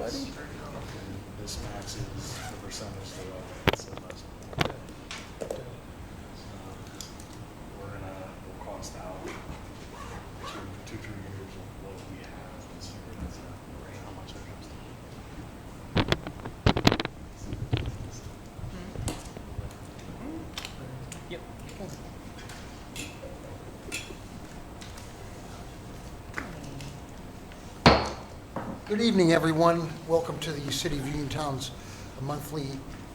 buddy. And this maxes the percentage that it's invested. We'll cost out 2-3 years of what we have and see where that's at, right, how much that comes to. Yep. Good evening, everyone. Welcome to the City of Uniontown's monthly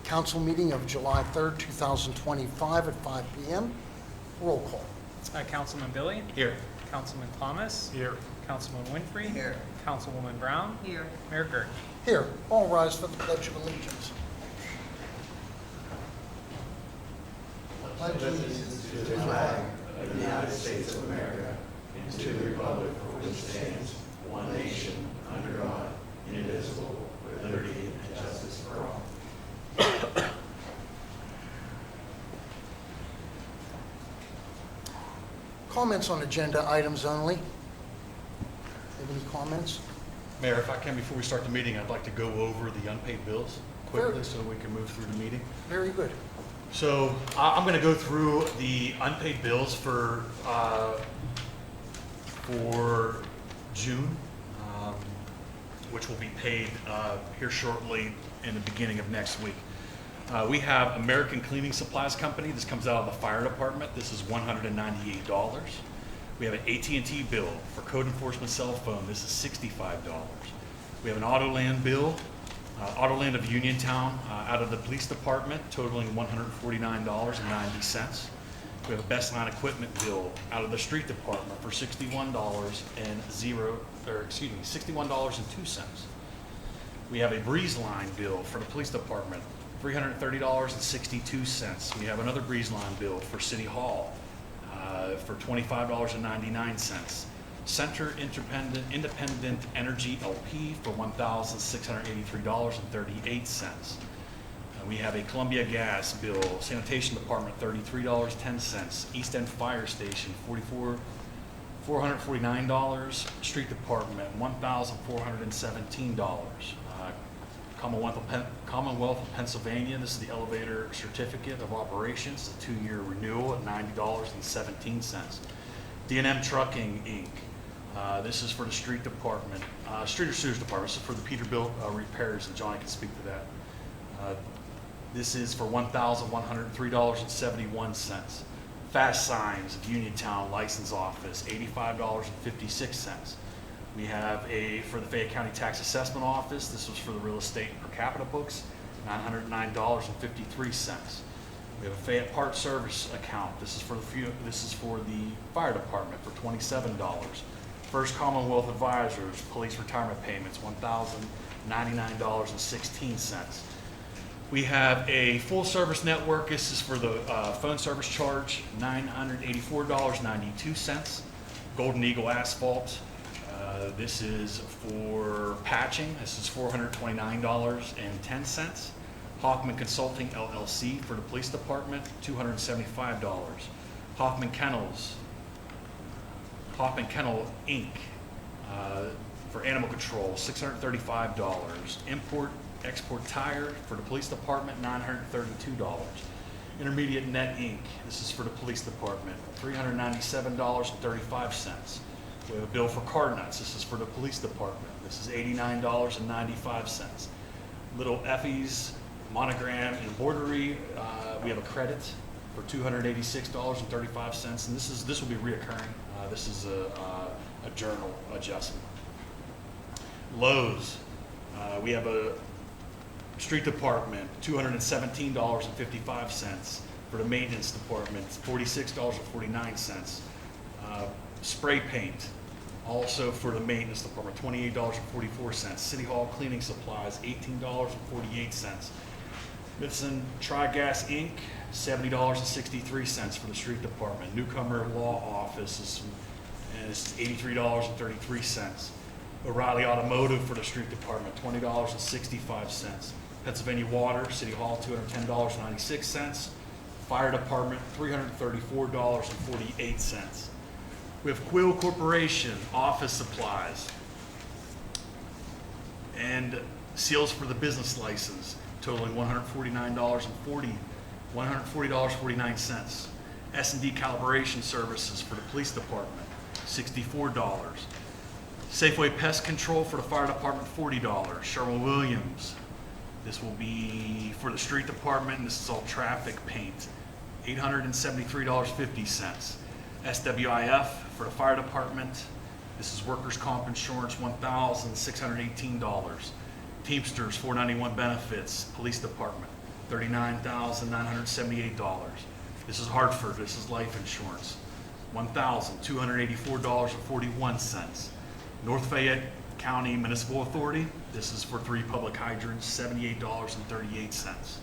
council meeting of July 3rd, 2025 at 5 p.m. Roll call. Councilman Billy? Here. Councilman Thomas? Here. Councilman Winfrey? Here. Councilwoman Brown? Here. Mayor Gurke? Here, all rise for the Pledge of Allegiance. Pledge allegiance To the flag of the United States of America and to the republic for which stands one nation under God, indivisible, with liberty and justice for all. Comments on agenda items only. Have any comments? Mayor, if I can, before we start the meeting, I'd like to go over the unpaid bills quickly Sure. so we can move through the meeting. Very good. So I'm going to go through the unpaid bills for June, which will be paid here shortly in the beginning of next week. We have American Cleaning Supplies Company. This comes out of the fire department. This is $198. We have an AT&T bill for code enforcement cell phone. This is $65. We have an Autoland bill, Autoland of Uniontown, out of the police department, totaling $149.90. We have a Best Line Equipment bill out of the street department for $61.02. We have a Breeze Line bill for the police department, $330.62. We have another Breeze Line bill for City Hall for $25.99. Center Independent Energy LP for $1,683.38. We have a Columbia Gas bill, Sanitation Department, $33.10. East End Fire Station, $449. Street Department, $1,417. Commonwealth of Pennsylvania, this is the elevator certificate of operations, a 2-year renewal at $90.17. D&M Trucking, Inc. This is for the street department, street or sewers department. This is for the Peterbilt repairs, and Johnny can speak to that. This is for $1,103.71. Fast Signs of Uniontown License Office, $85.56. We have for the Fayette County Tax Assessment Office, this was for the real estate per capita books, $909.53. We have a Fayette Part Service account. This is for the fire department for $27. First Commonwealth Advisors Police Retirement Payments, $1,099.16. We have a full service network. This is for the phone service charge, $984.92. Golden Eagle Asphalt. This is for patching. This is $429.10. Hoffman Consulting LLC for the police department, $275. Hoffman Kennel Inc. For animal control, $635. Import Export Tire for the police department, $932. Intermediate Net Inc. This is for the police department, $397.35. We have a bill for car nuts. This is for the police department. This is $89.95. Little Effie's Monogram Embroidery. We have a credit for $286.35, and this will be reoccurring. This is a journal adjustment. Lowe's. We have a street department, $217.55. For the maintenance department, $46.49. Spray paint, also for the maintenance department, $28.44. City Hall cleaning supplies, $18.48. Smithson Tri-Gas Inc., $70.63 for the street department. Newcomer Law Office is $83.33. O'Reilly Automotive for the street department, $20.65. Pennsylvania Water, City Hall, $210.96. Fire department, $334.48. We have Quill Corporation office supplies, and and seals for the business license totaling $140.49. S&D calibration services for the police department, $64. Safeway pest control for the fire department, $40. Sherwin-Williams, this will be for the street department, and this is all traffic paint, $873.50. SWIF for the fire department, this is workers' comp insurance, $1,618. Teamsters, $491 benefits, police department, $39,978. This is Hartford, this is life insurance, $1,284.41. North Fayette County Municipal Authority, this is for 3 public hydrants, $78.38.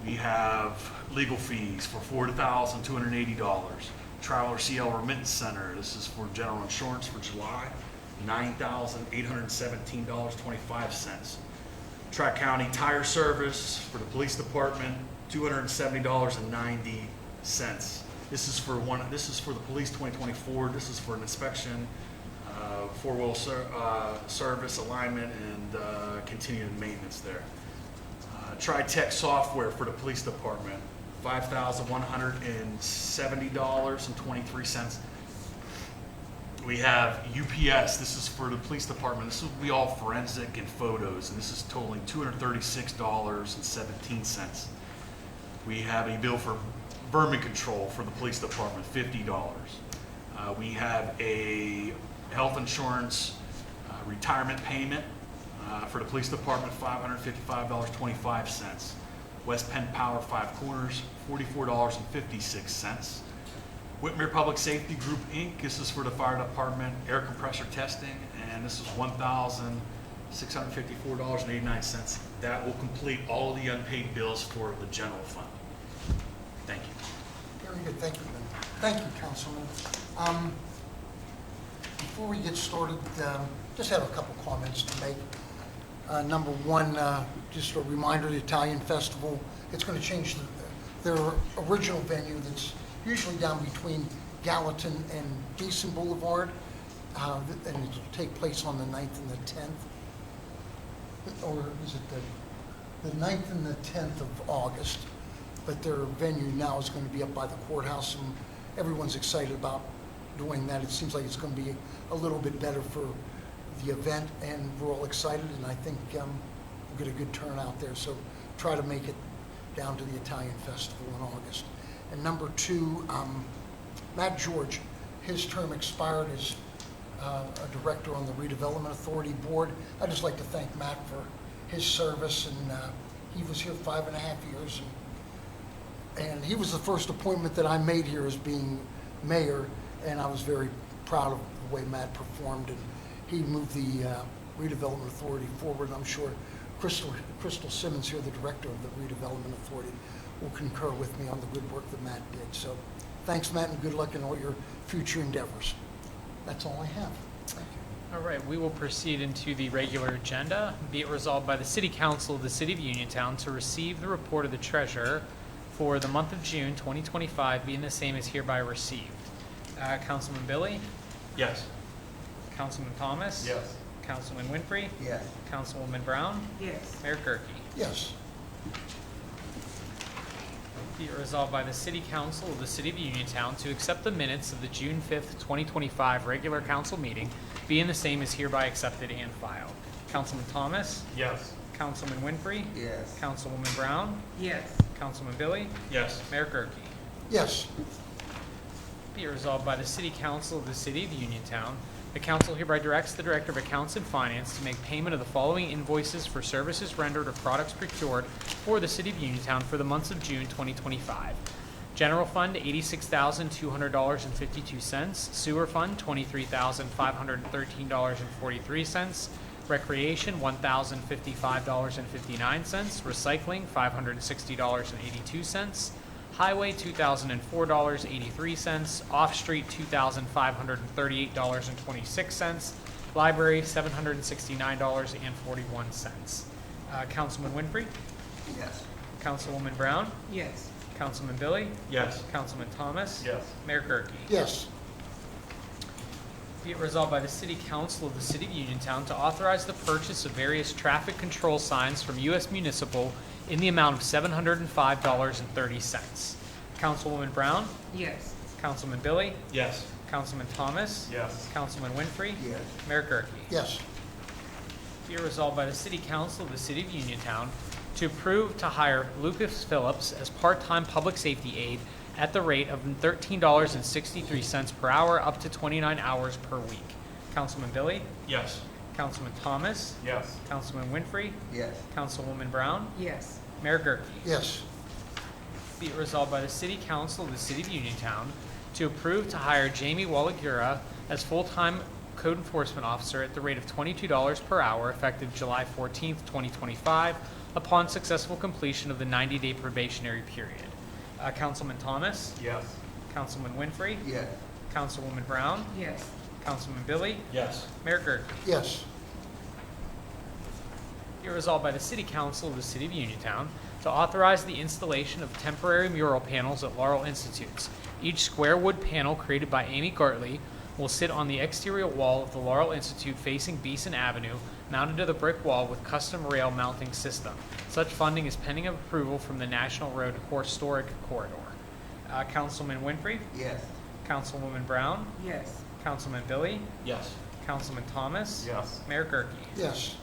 We have legal fees for $4,280. Traveler CL Remittance Center, this is for general insurance for July, $9,817.25. Tri-County Tire Service for the police department, $270.90. This is for the police 2024. This is for an inspection, four-wheel service alignment, and continued maintenance there. Tri-Tech Software for the police department, $5,170.23. We have UPS, this is for the police department. This will be all forensic and photos, and this is totaling $236.17. We have a bill for vermin control for the police department, $50. We have a health insurance retirement payment for the police department, $555.25. West Penn Power 5 Corners, $44.56. Whitmer Public Safety Group, Inc., this is for the fire department, air compressor testing, and this is $1,654.89. That will complete all of the unpaid bills for the general fund. Thank you. Very good, thank you. Thank you, Councilman. Before we get started, just have a couple comments to make. Number one, just a reminder, the Italian Festival, it's going to change their original venue that's usually down between Gallatin and Beeson Boulevard, and it'll take place on the 9th and the 10th, or is it the 9th and the 10th of August, but their venue now is going to be up by the courthouse, and everyone's excited about doing that. It seems like it's going to be a little bit better for the event, and we're all excited, and I think we'll get a good turnout there, so try to make it down to the Italian Festival in August. And number two, Matt George, his term expired as a director on the Redevelopment Authority Board. I'd just like to thank Matt for his service, and he was here 5.5 years, and he was the first appointment that I made here as being mayor, and I was very proud of the way Matt performed, and he moved the Redevelopment Authority forward. I'm sure Crystal Simmons here, the director of the Redevelopment Authority, will concur with me on the good work that Matt did. So thanks, Matt, and good luck in all your future endeavors. That's all I have. Thank you. All right, we will proceed into the regular agenda. Be it resolved by the City Council of the City of Uniontown to receive the report of the treasurer for the month of June 2025, being the same as hereby received. Councilman Billy? Yes. Councilman Thomas? Yes. Councilman Winfrey? Yes. Councilwoman Brown? Yes. Mayor Gurke? Yes. Be it resolved by the City Council of the City of Uniontown to accept the minutes of the June 5th, 2025 regular council meeting, being the same as hereby accepted and filed. Councilman Thomas? Yes. Councilman Winfrey? Yes. Councilwoman Brown? Yes. Councilman Billy? Yes. Mayor Gurke? Yes. Be it resolved by the City Council of the City of Uniontown, the council hereby directs the Director of Accounts and Finance to make payment of the following invoices for services rendered or products procured for the City of Uniontown for the months of June 2025. General Fund, $86,200.52. Sewer Fund, $23,513.43. Recreation, $1,055.59. Recycling, $560.82. Highway, $2,004.83. Off-street, $2,538.26. Library, $769.41. Councilman Winfrey? Yes. Councilwoman Brown? Yes. Councilman Billy? Yes. Councilman Thomas? Yes. Mayor Gurke? Yes. Be it resolved by the City Council of the City of Uniontown to authorize the purchase of various traffic control signs from U.S. Municipal in the amount of $705.30. Councilwoman Brown? Yes. Councilman Billy? Yes. Councilman Thomas? Yes. Councilman Winfrey? Yes. Mayor Gurke? Yes. Be it resolved by the City Council of the City of Uniontown to approve to hire Lucas Phillips as part-time public safety aide at the rate of $13.63 per hour, up to 29 hours per week. Councilman Billy? Yes. Councilman Thomas? Yes. Councilman Winfrey? Yes. Councilwoman Brown? Yes. Mayor Gurke? Yes. Be it resolved by the City Council of the City of Uniontown to approve to hire Jamie Wallagura as full-time code enforcement officer at the rate of $22 per hour, effective July 14th, 2025, upon successful completion of the 90-day probationary period. Councilman Thomas? Yes. Councilman Winfrey? Yes. Councilwoman Brown? Yes. Councilman Billy? Yes. Mayor Gurke? Yes. Be resolved by the City Council of the City of Uniontown to authorize the installation of temporary mural panels at Laurel Institutes. Each square wood panel created by Amy Gartley will sit on the exterior wall of the Laurel Institute facing Beeson Avenue, mounted to the brick wall with custom rail mounting system. Such funding is pending approval from the National Road Historic Corridor. Councilman Winfrey? Yes. Councilwoman Brown? Yes. Councilman Billy? Yes. Councilman Thomas? Yes. Mayor Gurke? Yes.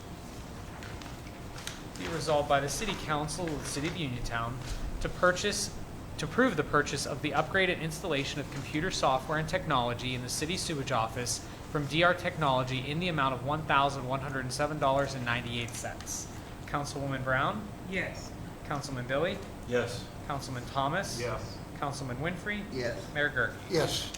Be resolved by the City Council of the City of Uniontown to approve the purchase of the upgraded installation of computer software and technology in the city sewage office from DR Technology in the amount of $1,107.98. Councilwoman Brown? Yes. Councilman Billy? Yes. Councilman Thomas? Yes. Councilman Winfrey? Yes. Mayor Gurke? Yes.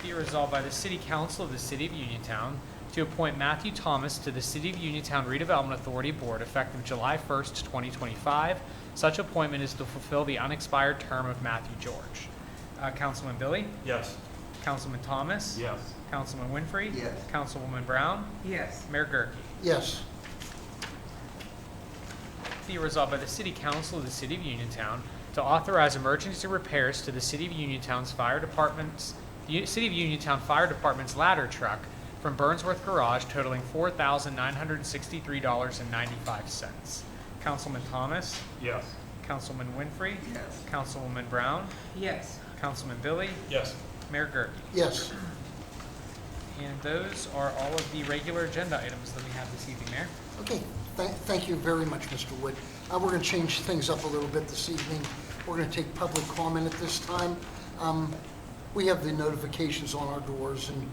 Be it resolved by the City Council of the City of Uniontown to appoint Matthew Thomas to the City of Uniontown Redevelopment Authority Board effective July 1st, 2025. Such appointment is to fulfill the unexpired term of Matthew George. Councilman Billy? Yes. Councilman Thomas? Yes. Councilman Winfrey? Yes. Councilwoman Brown? Yes. Mayor Gurke? Yes. Be resolved by the City Council of the City of Uniontown to authorize emergency repairs to the City of Uniontown's Fire Department's ladder truck from Burnsworth Garage totaling $4,963.95. Councilman Thomas? Yes. Councilman Winfrey? Yes. Councilwoman Brown? Yes. Councilman Billy? Yes. Mayor Gurke? Yes. And those are all of the regular agenda items that we have this evening, Mayor. Okay, thank you very much, Mr. Wood. We're going to change things up a little bit this evening. We're going to take public comment at this time. We have the notifications on our doors, and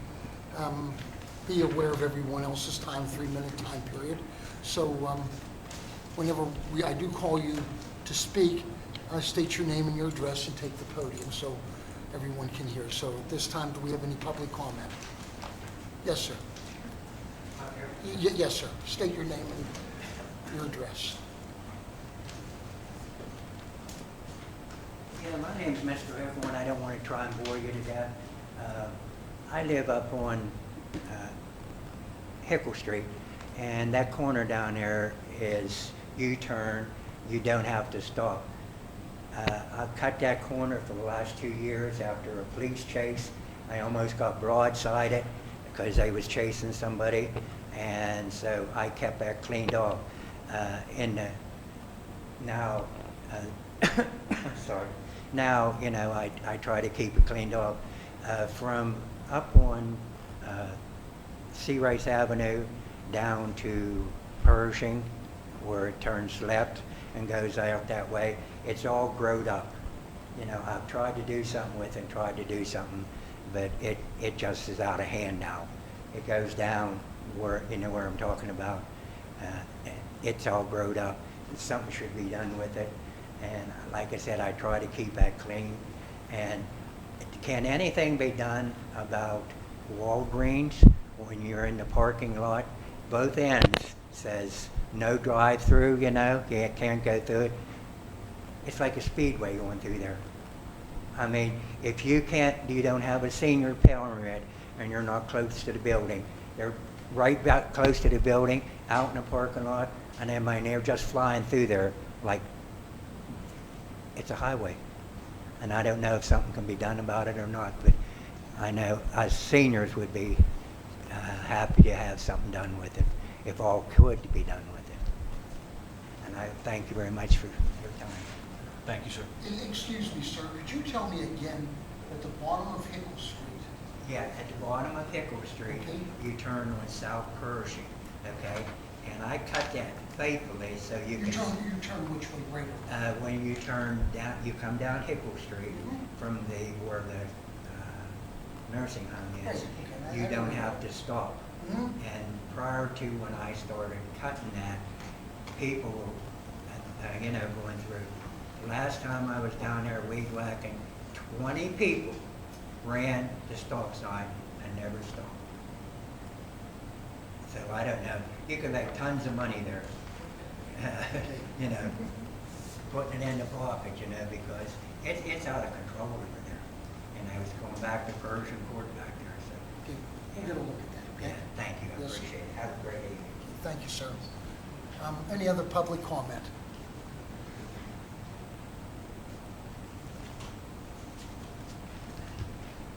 be aware of everyone else's time, 3-minute time period. So whenever I do call you to speak, state your name and your address and take the podium so everyone can hear. So at this time, do we have any public comment? Yes, sir. Yes, sir. State your name and your address. Yeah, my name's Mr. Everyone. I don't want to try and bore you to death. I live up on Hickle Street, and that corner down there is U-turn. You don't have to stop. I've cut that corner for the last 2 years after a police chase. I almost got broadsided because they was chasing somebody, and so I kept that cleaned off. Now, you know, I try to keep it cleaned off. From up on Sea Rice Avenue down to Pershing, where it turns left and goes out that way, it's all growed up. You know, I've tried to do something with it, but it just is out of hand now. It goes down where, you know where I'm talking about. It's all growed up. Something should be done with it. And like I said, I try to keep that clean. And can anything be done about Walgreens when you're in the parking lot? Both ends says no drive-through, you know, you can't go through it. It's like a speedway going through there. I mean, if you don't have a senior permit and you're not close to the building, they're right about close to the building, out in the parking lot, and they're just flying through there like it's a highway. And I don't know if something can be done about it or not, but I know us seniors would be happy to have something done with it, if all could be done with it. And I thank you very much for your time. Thank you, sir. Excuse me, sir, could you tell me again, at the bottom of Hickle Street, Yeah, at the bottom of Hickle Street, Okay. you turn on South Pershing, okay? And I cut that faithfully so you you can, turn which way, right or left? when you turn down, you come down Hickle Street from where the nursing home Right, is, okay, you I don't know. have to stop. Mhm. And prior to when I started cutting that, people, going through. Last time I was down there weed whacking, 20 people ran the stop sign and never stopped. So I don't know, you could make tons of money there, putting it in the pocket, because it's out of control over there. And I was going back to Persian Court back there, so. Okay, we'll get a look at that, okay? Yeah, thank you, I Yes, sir. appreciate it. Have a great evening. Thank you, sir. Any other public comment?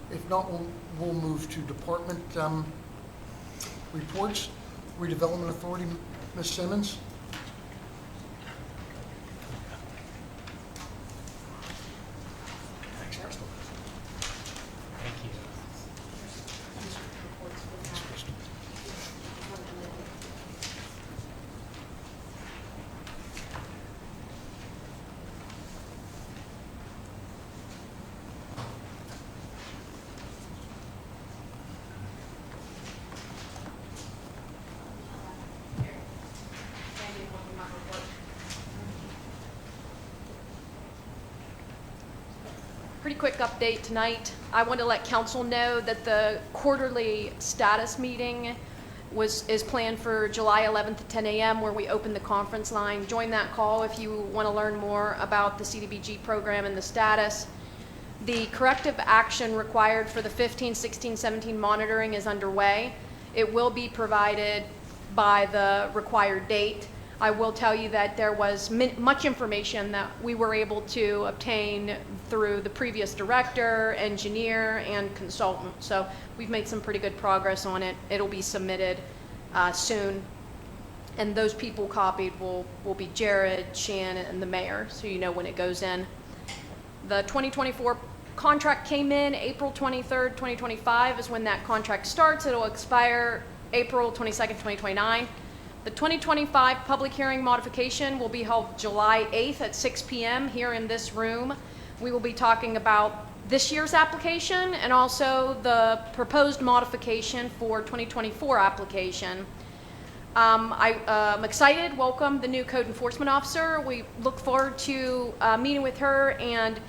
If not, we'll move to department reports. Redevelopment Authority, Ms. Simmons. Thanks, Crystal. Thank you. Pretty quick update tonight. I want to let council know that the quarterly status meeting is planned for July 11th at 10 a.m. where we open the conference line. Join that call if you want to learn more about the CDBG program and the status. The corrective action required for the 15, 16, 17 monitoring is underway. It will be provided by the required date. I will tell you that there was much information that we were able to obtain through the previous director, engineer, and consultant. So we've made some pretty good progress on it. It'll be submitted soon. And those people copied will be Jared, Shannon, and the mayor, so you know when it goes in. The 2024 contract came in April 23rd, 2025 is when that contract starts. It'll expire April 22nd, 2029. The 2025 public hearing modification will be held July 8th at 6 p.m. here in this room. We will be talking about this year's application and also the proposed modification for 2024 application. I'm excited. Welcome the new code enforcement officer. We look forward to meeting with her and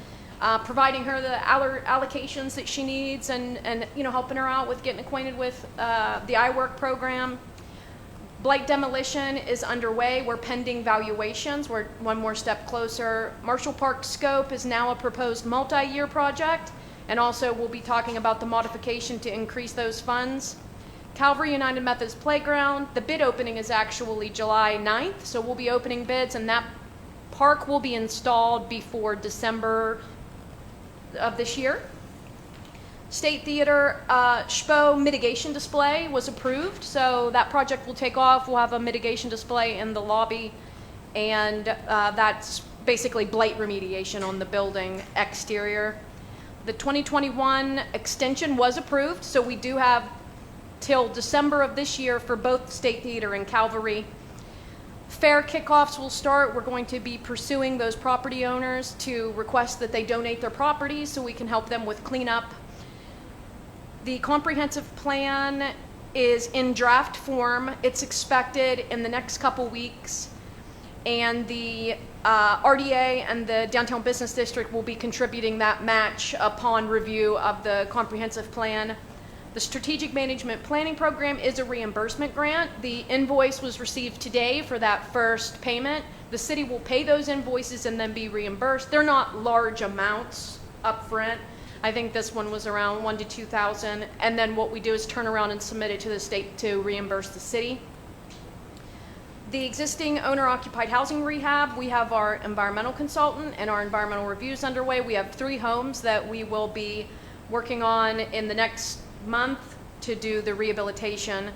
providing her the allocations that she needs and helping her out with getting acquainted with the iWork program. Blight demolition is underway. We're pending valuations. We're one more step closer. Marshall Park scope is now a proposed multi-year project, and also we'll be talking about the modification to increase those funds. Calvary United Methodist Playground, the bid opening is actually July 9th, so we'll be opening bids, and that park will be installed before December of this year. State Theater SPO mitigation display was approved, so that project will take off. We'll have a mitigation display in the lobby, and that's basically blight remediation on the building exterior. The 2021 extension was approved, so we do have till December of this year for both State Theater and Calvary. Fair kickoffs will start. We're going to be pursuing those property owners to request that they donate their properties so we can help them with cleanup. The comprehensive plan is in draft form. It's expected in the next couple weeks, and the RDA and the Downtown Business District will be contributing that match upon review of the comprehensive plan. The Strategic Management Planning Program is a reimbursement grant. The invoice was received today for that first payment. The city will pay those invoices and then be reimbursed. They're not large amounts upfront. I think this one was around $1,000 to $2,000, and then what we do is turn around and submit it to the state to reimburse the city. The existing owner-occupied housing rehab, we have our environmental consultant and our environmental reviews underway. We have 3 homes that we will be working on in the next month to do the rehabilitation.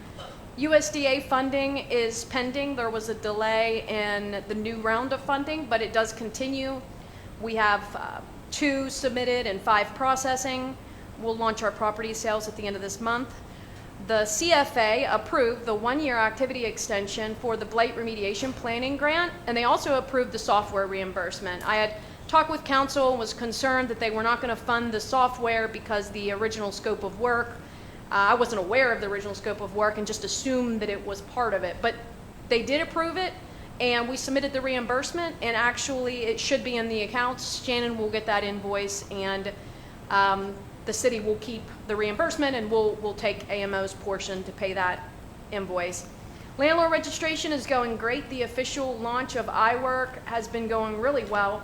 USDA funding is pending. There was a delay in the new round of funding, but it does continue. We have 2 submitted and 5 processing. We'll launch our property sales at the end of this month. The CFA approved the 1-year activity extension for the blight remediation planning grant, and they also approved the software reimbursement. I had talked with council and was concerned that they were not going to fund the software because the original scope of work, I wasn't aware of the original scope of work and just assumed that it was part of it. But they did approve it, and we submitted the reimbursement, and actually it should be in the accounts. Shannon will get that invoice, and the city will keep the reimbursement, and we'll take AMO's portion to pay that invoice. Landlord registration is going great. The official launch of iWork has been going really well.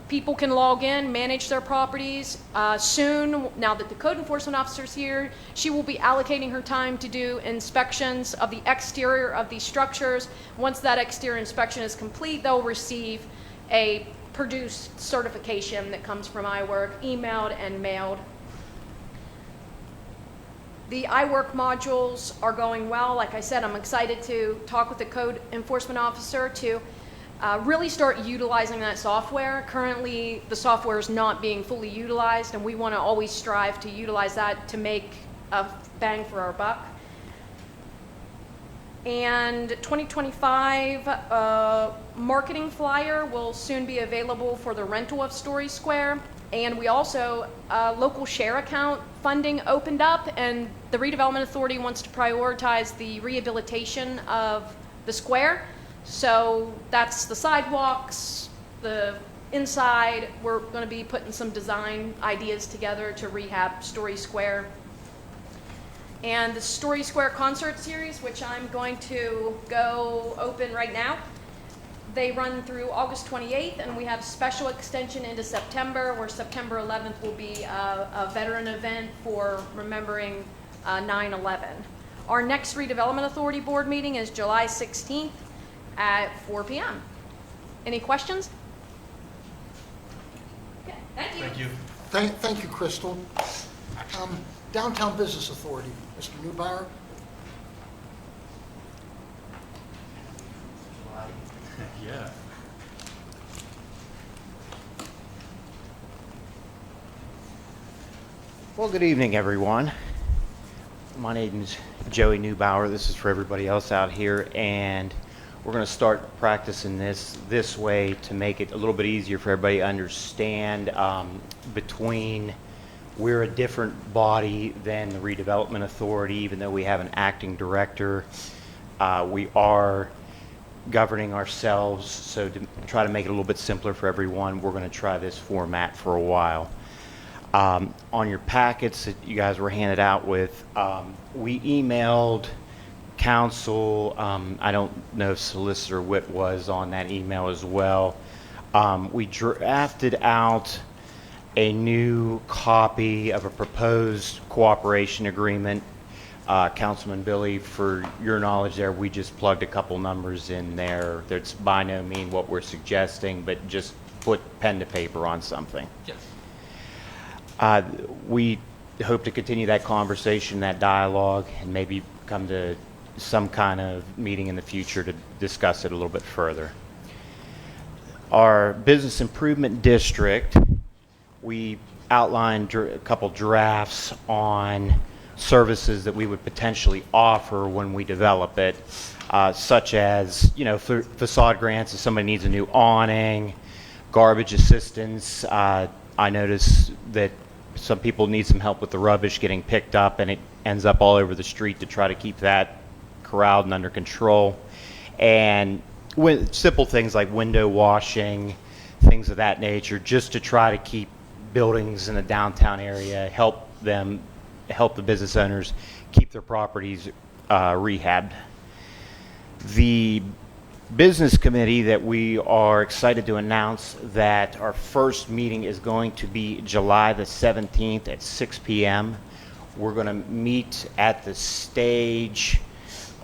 People can log in, manage their properties. Soon, now that the code enforcement officer's here, she will be allocating her time to do inspections of the exterior of these structures. Once that exterior inspection is complete, they'll receive a produced certification that comes from iWork, emailed and mailed. The iWork modules are going well. Like I said, I'm excited to talk with the code enforcement officer to really start utilizing that software. Currently, the software is not being fully utilized, and we want to always strive to utilize that to make a bang for our buck. And 2025 marketing flyer will soon be available for the rental of Story Square. And we also, local share account funding opened up, and the Redevelopment Authority wants to prioritize the rehabilitation of the square. So that's the sidewalks, the inside. We're going to be putting some design ideas together to rehab Story Square. And the Story Square concert series, which I'm going to go open right now. They run through August 28th, and we have special extension into September, where September 11th will be a veteran event for remembering 9/11. Our next Redevelopment Authority Board meeting is July 16th at 4 p.m. Any questions? Okay, thank you. Thank you. Thank you, Crystal. Downtown Business Authority, Mr. Neubauer. Yeah. Well, good evening, everyone. My name is Joey Neubauer. This is for everybody else out here, and we're going to start practicing this way to make it a little bit easier for everybody to understand. We're a different body than the Redevelopment Authority, even though we have an acting director. We are governing ourselves, so to try to make it a little bit simpler for everyone, we're going to try this format for a while. On your packets that you guys were handed out with, we emailed council. I don't know if Solicitor Witt was on that email as well. We drafted out a new copy of a proposed cooperation agreement. Councilman Billy, for your knowledge there, we just plugged a couple numbers in there. That's by no means what we're suggesting, but just put pen to paper on something. Yes. We hope to continue that conversation, that dialogue, and maybe come to some kind of meeting in the future to discuss it a little bit further. Our business improvement district, we outlined a couple drafts on services that we would potentially offer when we develop it, such as, facade grants if somebody needs a new awning, garbage assistance. I notice that some people need some help with the rubbish getting picked up, and it ends up all over the street, to try to keep that corralled and under control. And with simple things like window washing, things of that nature, just to try to keep buildings in the downtown area, help the business owners keep their properties rehabbed. The business committee that we are excited to announce that our first meeting is going to be July the 17th at 6 p.m. We're going to meet at the stage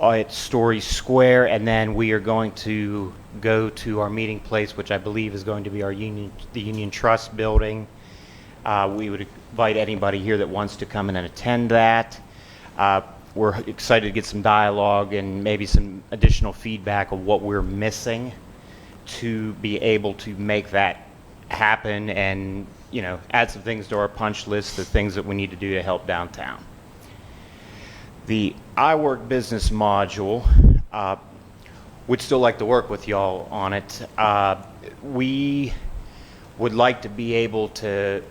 at Story Square, and then we are going to go to our meeting place, which I believe is going to be the Union Trust building. We would invite anybody here that wants to come in and attend that. We're excited to get some dialogue and maybe some additional feedback of what we're missing to be able to make that happen and, you know, add some things to our punch list, the things that we need to do to help downtown. The iWork business module, would still like to work with y'all on it. We would like to be able to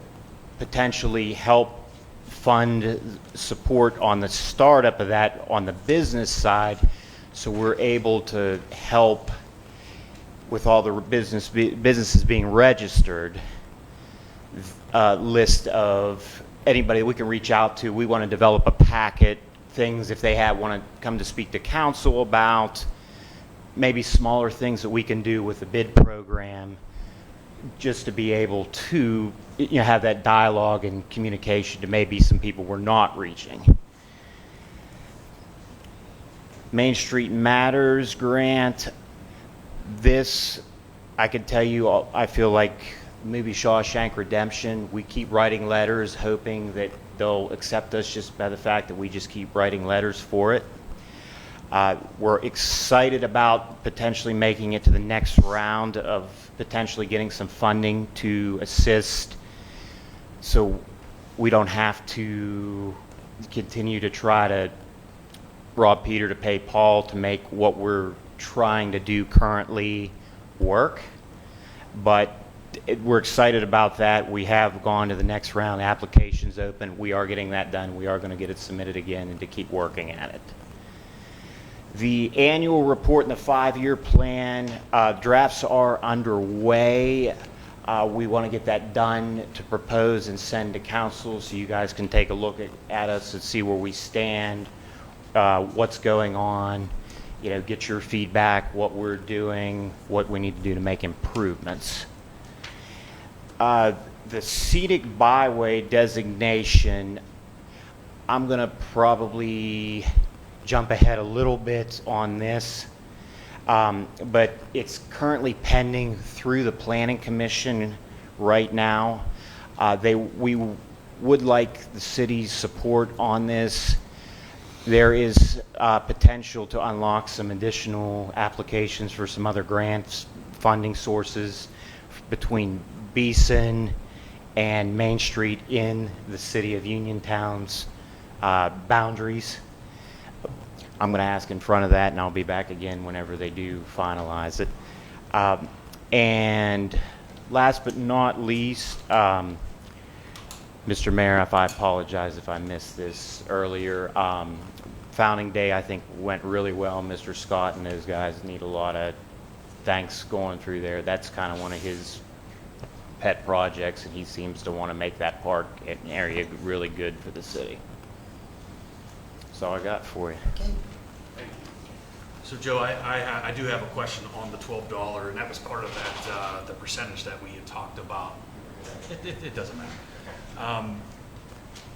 potentially help fund support on the startup of that on the business side, so we're able to help with all the businesses being registered, list of anybody we can reach out to. We want to develop a packet, things if they want to come to speak to council about, maybe smaller things that we can do with the bid program, just to be able to, you know, have that dialogue and communication to maybe some people we're not reaching. Main Street Matters grant. This, I can tell you, I feel like movie Shawshank Redemption. We keep writing letters hoping that they'll accept us just by the fact that we just keep writing letters for it. We're excited about potentially making it to the next round of potentially getting some funding to assist, so we don't have to continue to try to rob Peter to pay Paul to make what we're trying to do currently work. But we're excited about that. We have gone to the next round. Applications open. We are getting that done. We are going to get it submitted again and to keep working at it. The annual report and the 5-year plan, drafts are underway. We want to get that done to propose and send to council so you guys can take a look at us and see where we stand, what's going on, you know, get your feedback, what we're doing, what we need to do to make improvements. The scenic byway designation, I'm going to probably jump ahead a little bit on this, but it's currently pending through the Planning Commission right now. We would like the city's support on this. There is potential to unlock some additional applications for some other grants, funding sources between Beeson and Main Street in the city of Uniontown's boundaries. I'm going to ask in front of that, and I'll be back again whenever they do finalize it. And last but not least, Mr. Mayor, if I apologize if I missed this earlier, Founding Day, I think, went really well. Mr. Scott and those guys need a lot of thanks going through there. That's kind of one of his pet projects, and he seems to want to make that park an area really good for the city. That's all I got for you. Okay. So Joe, I do have a question on the $12, and that was part of that, the percentage that we had talked about. It doesn't matter.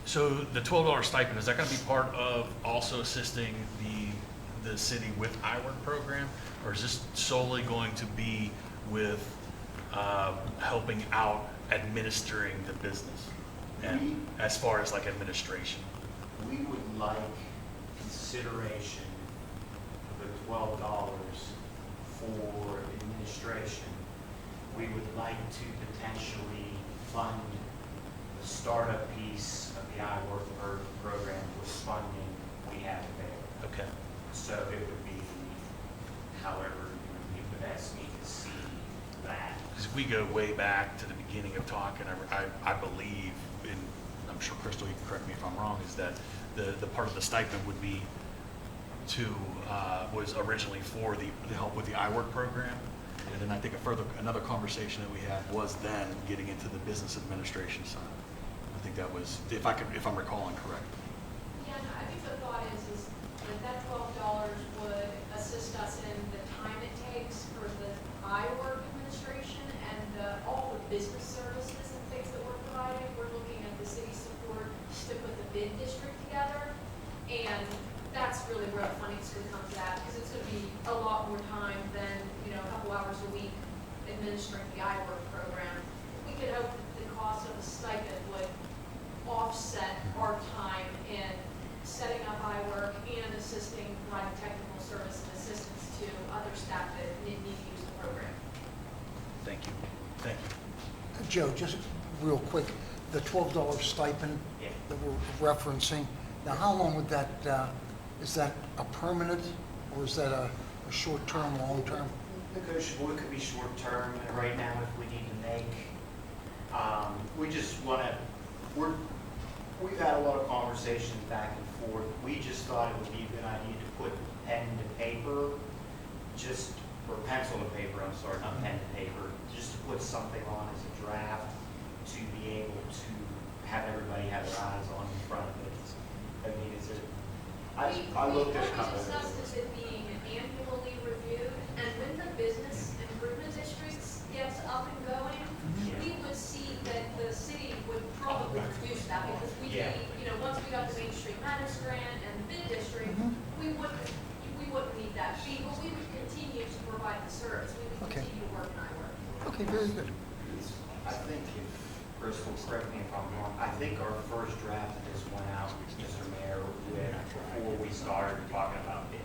So the $12 stipend, is that going to be part of also assisting the city with iWork program, or is this solely going to be with helping out administering the business, and as far as like administration? We would like consideration of the $12 for administration. We would like to potentially fund the startup piece of the iWork program with funding we have available. Okay. So it would be however you would ask me to see that. Because we go way back to the beginning of talking, I believe, and I'm sure Crystal, you can correct me if I'm wrong, is that the part of the stipend would be was originally for the help with the iWork program. And then I think another conversation that we had was then getting into the business administration side. I think that was, if I'm recalling correct. Yeah, no, I think the thought is that $12 would assist us in the time it takes for the iWork administration and all the business services and things that we're providing. We're looking at the city support to put the bid district together, and that's really where the funding's going to come to that, because it's going to be a lot more time than, you know, a couple hours a week administering the iWork program. We could hope that the cost cost of the stipend would offset our time in setting up iWork and assisting, providing technical service and assistance to other staff that need to use the program. Thank you. Thank you. Joe, just real quick, the $12 stipend Yeah. that we're referencing, now how long would that, is that a permanent, or is that a short-term, long-term? Negotiable, it could be short-term, and right now, if we need to make, we just want to, we've had a lot of conversations back and forth. We just thought it would be a good idea to put pen to paper, or pencil to paper, I'm sorry, not pen to paper, just to put something on as a draft to be able to have everybody have their eyes on in front of it. I mean, is it, I looked at a couple. We discussed this as being annually reviewed, and when the business improvement districts gets up and going, we would see that the city would probably reduce that, because we, Yeah. once we got the Main Street Matters grant and the bid district, we wouldn't need that fee, but we would continue to provide the service. We would Okay. continue to work in iWork. Okay, very good. I think if, Crystal, correct me if I'm wrong, I think our first draft of this went out, Mr. Mayor, before we started talking about it.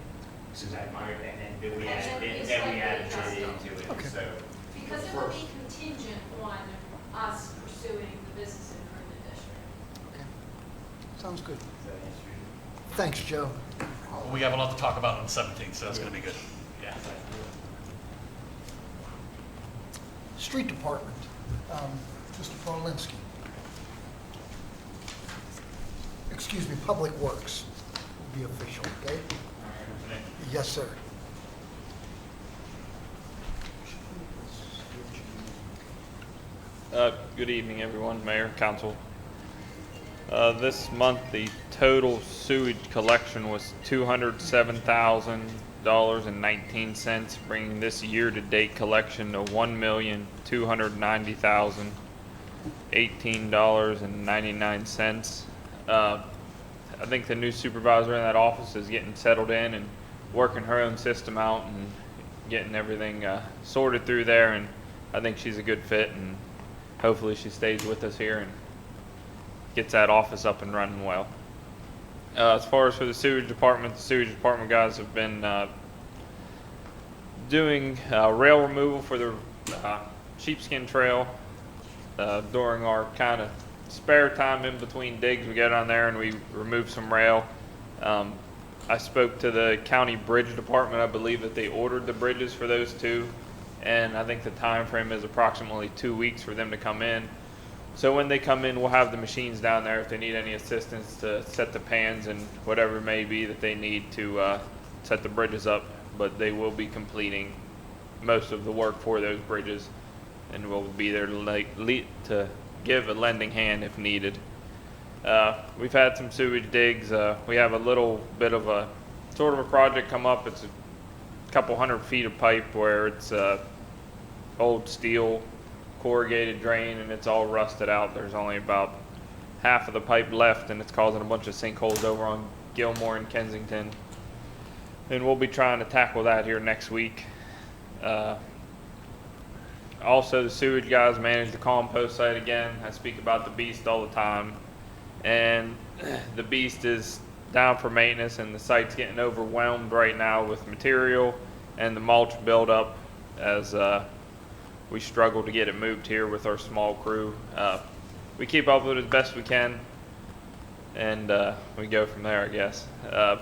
Is that my, and then we added, bid into it, Okay. so. Because it would be contingent on us pursuing the business improvement district. Okay, sounds good. Does that answer your- Thanks, Joe. Well, we have a lot to talk about on the 17th, so that's going to be good. Yeah. Street Department, Mr. Parlinsky. Excuse me, Public Works will be official, okay? Yes, sir. Good evening, everyone, Mayor, Council. This month, the total sewage collection was $207,000.19, bringing this year-to-date collection to $1,290,018.99. I think the new supervisor in that office is getting settled in and working her own system out and getting everything sorted through there, and I think she's a good fit, and hopefully she stays with us here and gets that office up and running well. As far as for the sewage department guys have been doing rail removal for the sheepskin trail during our kind of spare time in between digs. We go down there and we remove some rail. I spoke to the county bridge department. I believe that they ordered the bridges for those two, and I think the time frame is approximately 2 weeks for them to come in. So when they come in, we'll have the machines down there if they need any assistance to set the pans and whatever it may be that they need to set the bridges up. But they will be completing most of the work for those bridges, and we'll be there to give a lending hand if needed. We've had some sewage digs. We have a little bit of a sort of a project come up. It's a couple 100 feet of pipe where it's old steel corrugated drain, and it's all rusted out. There's only about half of the pipe left, and it's causing a bunch of sinkholes over on Gilmore and Kensington. And we'll be trying to tackle that here next week. Also, the sewage guys manage the compost site again. I speak about the beast all the time, and the beast is down for maintenance, and the site's getting overwhelmed right now with material and the mulch buildup as we struggle to get it moved here with our small crew. We keep up with it as best we can, and we go from there, I guess.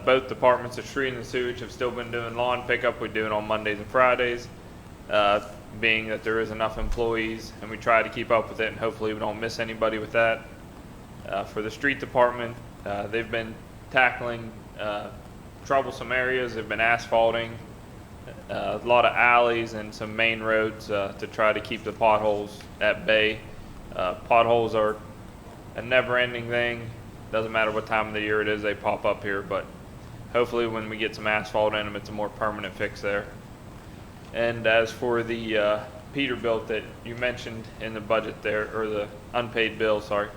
Both departments, the street and the sewage, have still been doing lawn pickup. We do it on Mondays and Fridays, being that there is enough employees, and we try to keep up with it, and hopefully we don't miss anybody with that. For the street department, they've been tackling troublesome areas. They've been asphalting a lot of alleys and some main roads to try to keep the potholes at bay. Potholes are a never-ending thing. Doesn't matter what time of the year it is, they pop up here, but hopefully when we get some asphalt in them, it's a more permanent fix there. And as for the Peterbilt that you mentioned in the budget there, or the unpaid bill, sorry,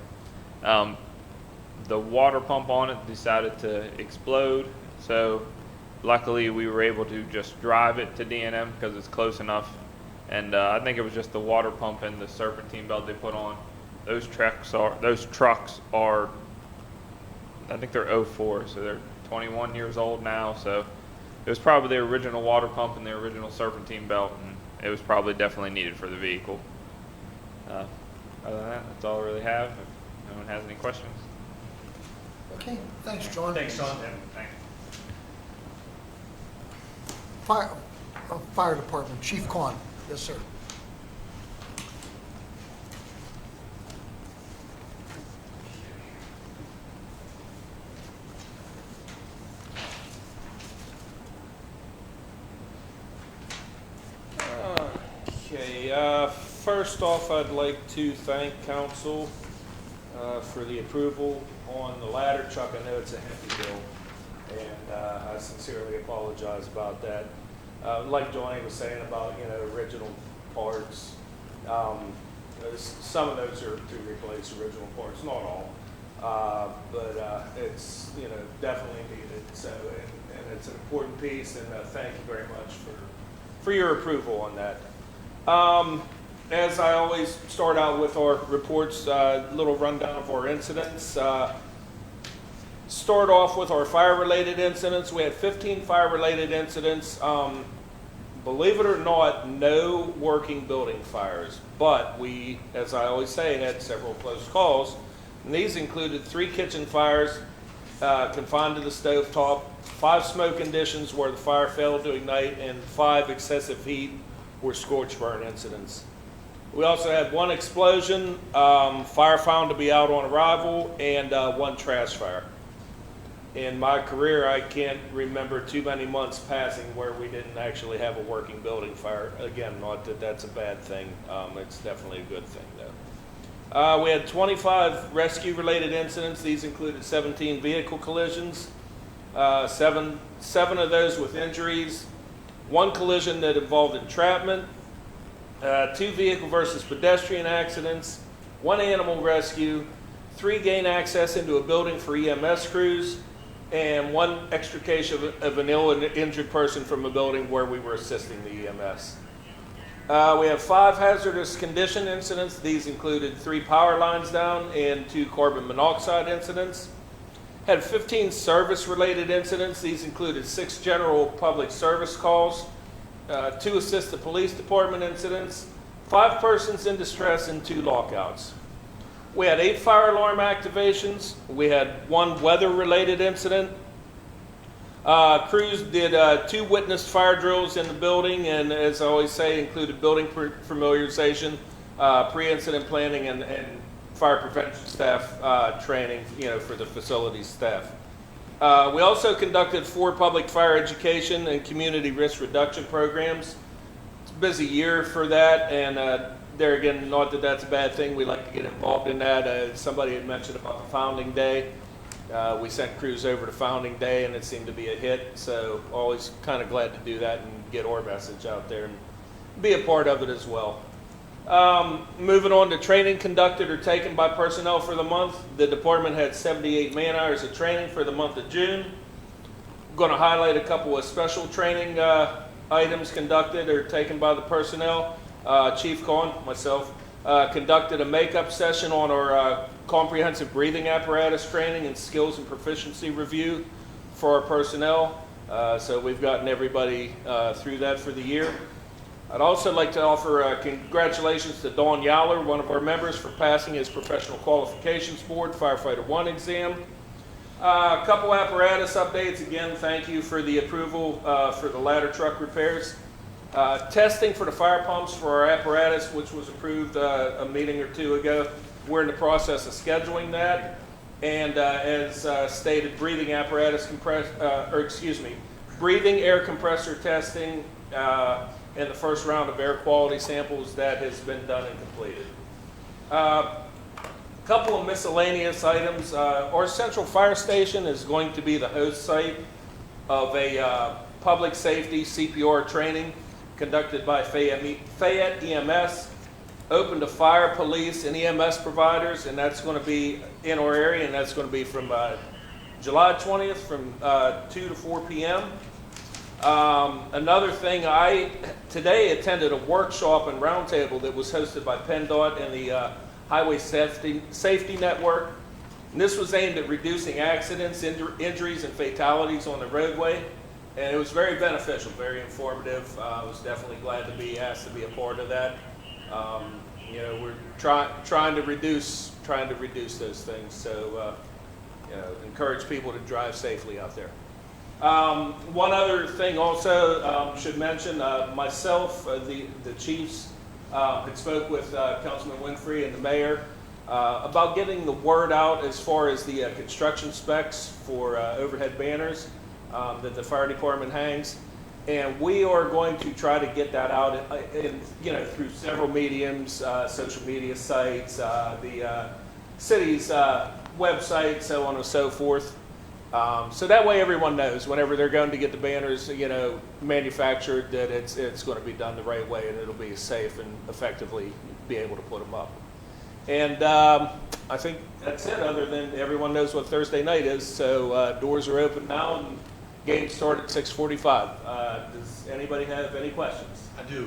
the water pump on it decided to explode, so luckily we were able to just drive it to D&M because it's close enough, and I think it was just the water pump and the serpentine belt they put on those trucks are, I think they're '04, so they're 21 years old now. So it was probably the original water pump and the original serpentine belt, and it was probably definitely needed for the vehicle. Other than that, that's all I really have. If no one has any questions. Okay, thanks, John. Thanks, John. Thanks. Fire Department, Chief Khan. Yes, sir. Okay, first off, I'd like to thank council for the approval on the ladder truck. I know it's a hefty bill, and I sincerely apologize about that. Like Johnny was saying about, original parts, some of those are to replace original parts, not all, but it's, definitely needed. So, and it's an important piece, and thank you very much for your approval on that. As I always start out with our reports, little rundown of our incidents. Start off with our fire-related incidents. We had 15 fire-related incidents. Believe it or not, no working building fires, but we, as I always say, had several close calls. And these included 3 kitchen fires confined to the stovetop, 5 smoke conditions where the fire failed to ignite, and 5 excessive heat or scorch burn incidents. We also had 1 explosion, fire found to be out on arrival, and 1 trash fire. In my career, I can't remember too many months passing where we didn't actually have a working building fire. Again, not that that's a bad thing. It's definitely a good thing, though. We had 25 rescue-related incidents. These included 17 vehicle collisions, 7 of those with injuries, 1 collision that involved entrapment, 2 vehicle versus pedestrian accidents, 1 animal rescue, 3 gain access into a building for EMS crews, and 1 extrication of an ill and injured person from a building where we were assisting the EMS. We have 5 hazardous condition incidents. These included 3 power lines down and 2 carbon monoxide incidents. Had 15 service-related incidents. These included 6 general public service calls, 2 assisted police department incidents, 5 persons in distress, and 2 lockouts. We had 8 fire alarm activations. We had 1 weather-related incident. Crews did 2 witnessed fire drills in the building, and as I always say, included building familiarization, pre-incident planning, and fire prevention staff training, for the facility staff. We also conducted 4 public fire education and community risk reduction programs. It's a busy year for that, and there again, not that that's a bad thing. We like to get involved in that. Somebody had mentioned about the Founding Day. We sent crews over to Founding Day, and it seemed to be a hit. So always kind of glad to do that and get our message out there and be a part of it as well. Moving on to training conducted or taken by personnel for the month. The department had 78 man hours of training for the month of June. I'm going to highlight a couple of special training items conducted or taken by the personnel. Chief Cohen, myself, conducted a makeup session on our comprehensive breathing apparatus training and skills and proficiency review for our personnel. So we've gotten everybody through that for the year. I'd also like to offer congratulations to Don Yowler, one of our members, for passing his Professional Qualifications Board Firefighter 1 exam. A couple apparatus updates. Again, thank you for the approval for the ladder truck repairs. Testing for the fire pumps for our apparatus, which was approved a meeting or 2 ago. We're in the process of scheduling that. And as stated, breathing apparatus breathing air compressor testing and the first round of air quality samples that has been done and completed. A couple of miscellaneous items. Our central fire station is going to be the host site of a public safety CPR training conducted by Fayette EMS, open to fire, police, and EMS providers, and that's going to be in our area, and that's going to be from July 20th from 2 to 4 p.m. Another thing, I today attended a workshop and roundtable that was hosted by PennDOT and the highway safety network. And this was aimed at reducing accidents, injuries, and fatalities on the roadway. And it was very beneficial, very informative. I was definitely glad to be asked to be a part of that. You know, we're trying to reduce those things. So, you know, encourage people to drive safely out there. One other thing also should mention, myself, the chiefs had spoke with Councilman Winfrey and the mayor about getting the word out as far as the construction specs for overhead banners that the fire department hangs. And we are going to try to get that out you know, through several mediums, social media sites, the city's website, so on and so forth. So that way everyone knows whenever they're going to get the banners, you know, manufactured, that it's going to be done the right way and it'll be safe and effectively be able to put them up. And I think that's it, other than everyone knows what Thursday night is. So doors are open now and games start at 6:45. Does anybody have any questions? I do,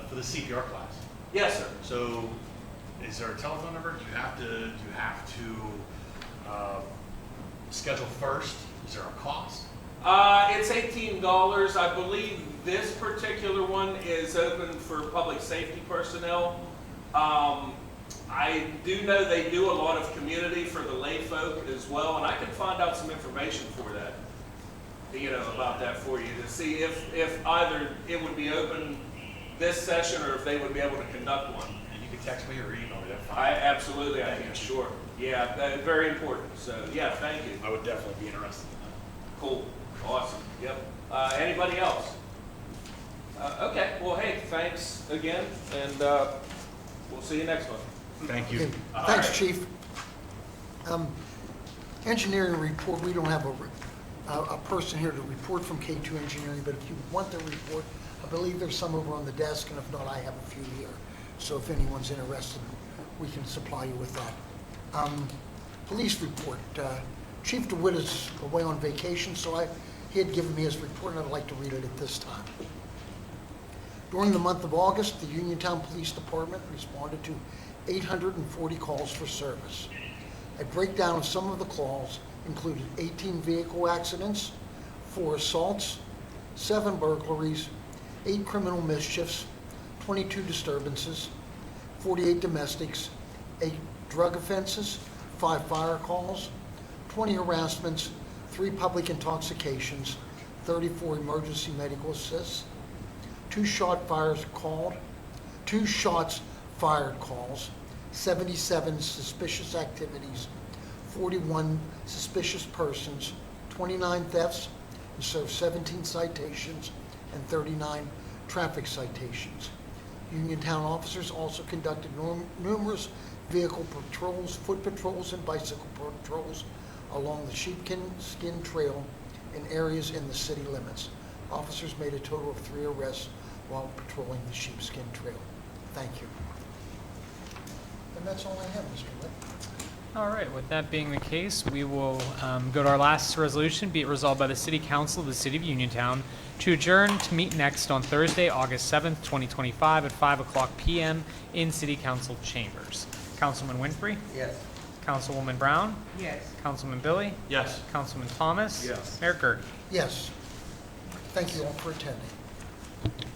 for the CPR class. Yes, sir. So is there a telephone number? Do you have to schedule first? Is there a cost? It's $18. I believe this particular one is open for public safety personnel. I do know they do a lot of community for the lay folk as well, and I can find out some information for that, you know, about that for you to see if either it would be open this session or if they would be able to conduct one. And you can text me or email me. That's fine. Absolutely, I can, sure. Yeah, very important. So, yeah, thank you. I would definitely be interested in that. Cool. Awesome. Yep. Anybody else? Okay. Well, hey, thanks again, and we'll see you next one. Thank you. Okay, thanks, Chief. Engineering report, we don't have a person here to report from K2 Engineering, but if you want the report, I believe there's some over on the desk, and if not, I have a few here. So if anyone's interested, we can supply you with that. Police report. Chief DeWitt is away on vacation, so he had given me his report, and I'd like to read it at this time. During the month of August, the Uniontown Police Department responded to 840 calls for service. A breakdown of some of the calls included 18 vehicle accidents, 4 assaults, 7 burglaries, 8 criminal mischiefs, 22 disturbances, 48 domestics, 8 drug offenses, 5 fire calls, 20 harassments, 3 public intoxications, 34 emergency medical assists, 2 shots fired calls, 77 suspicious activities, 41 suspicious persons, 29 thefts, and served 17 citations and 39 traffic citations. Uniontown officers also conducted numerous vehicle patrols, foot patrols, and bicycle patrols along the Sheepskin Trail in areas in the city limits. Officers made a total of 3 arrests while patrolling the Sheepskin Trail. Thank you. And that's all I have, Mr. Witt. All right, with that being the case, we will go to our last resolution. Be it resolved by the City Council of the City of Uniontown to adjourn to meet next on Thursday, August 7th, 2025 at 5:00 p.m. in City Council chambers. Councilman Winfrey? Yes. Councilwoman Brown? Yes. Councilman Billy? Yes. Councilman Thomas? Yes. Mayor Gurke? Yes. Thank you all for attending. It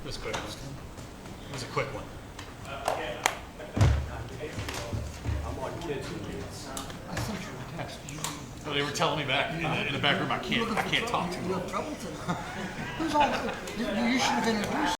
was quick. It was a quick one. I sent you a text. So they were telling me back in the back room, I can't talk to You them. have trouble tonight. Who's all, you should have introduced